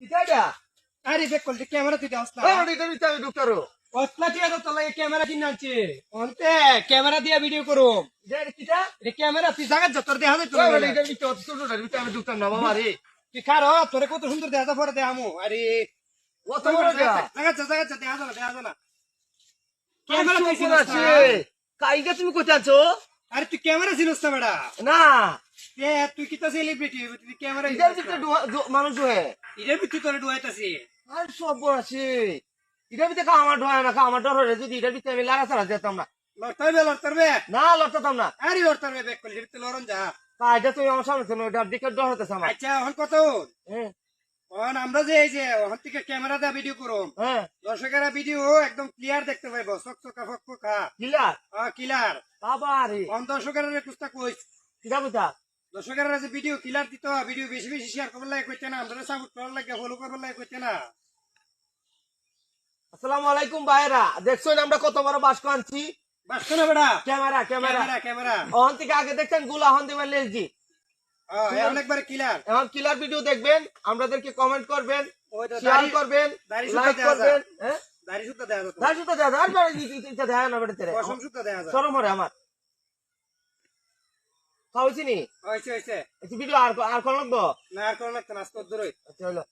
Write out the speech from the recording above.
কিটা আরে বেক করলি ক্যামেরা তুই দাও না এটা দিতে আমি ঢুকতারো অতলা তুই তো তোর লাগে ক্যামেরা কিনে আনছি অন্তে ক্যামেরা দিয়া ভিডিও করো এটা কিটা এটা ক্যামেরা তুই জায়গা যতর দেখা যায় তোর এটা দিতে অত ছোট দিতে আমি ঢুকতাম না বাবা রে তুই খারো তোরে কত সুন্দর দেখা যায় পরে দেখামু আরে অত বড় দেয়া জায়গা দেখা যায় না ক্যামেরা তুই কোন আছে কাইগা তুমি কোথায় আছো আরে তুই ক্যামেরা ছিলস না বেটা না এ তুই কিতা সেলিব্রিটি তুই ক্যামেরা এটার ভিতরে মানুষ হয় এটার ভিতরে তোরে ডুয়াইতাছি আর সব বড় আছে এটার ভিতরে আমার ডর না আমার ডর হলে যদি এটার ভিতরে আমি লাড়া ছাড়া যেতাম না লড়তারবে না লড়তাম না আরে লড়তারবে বেক করলি তুই লড়ন যা কাইটা তুমি আমার সামনে ছিল এটার দিকে ডর হতেছে আমার আচ্ছা এখন কত হ্যাঁ এখন আমরা যে এই যে ওখান থেকে ক্যামেরা দিয়ে ভিডিও করো হ্যাঁ দর্শকেরা ভিডিও একদম ক্লিয়ার দেখতে পাইবো চকচকা ফকফকা কিলার ক্লিয়ার বাবা রে এখন দর্শকেরা কুস্তা কইস কিটা বুঝা দর্শকেরা যে ভিডিও ক্লিয়ার দিত ভিডিও বেশি বেশি শেয়ার করবার লাগে কইতে না আমরা সাপোর্ট করার লাগে ফলো করবার লাগে কইতে না আসসালামু আলাইকুম ভাইরা দেখছেন আমরা কত বড় বাস্ক আনছি বাসতো না বেটা ক্যামেরা ক্যামেরা ক্যামেরা ওখান থেকে আগে দেখছেন গুলা হন দিবেন লেসজি অনেকবার ক্লিয়ার এখন কিলার ভিডিও দেখবেন আমাদেরকে কমেন্ট করবেন ওইটা শেয়ার করবেন দাড়ি লাইক সুতা দেয়া করবেন হ্যাঁ দাড়ি সুতা দেয়া যেত দাঁড়িয়ে তো দাদা আর বাড়ি দিতে দেয় না বেটা তেরে কসম সুতা দেয়া যায় শরম হরে আমার খাওয়াইছি নি হইছে ভিডিও আর আর কোন লাগবো না আর কোন লাগতো না আজকে দূরই আচ্ছা হলো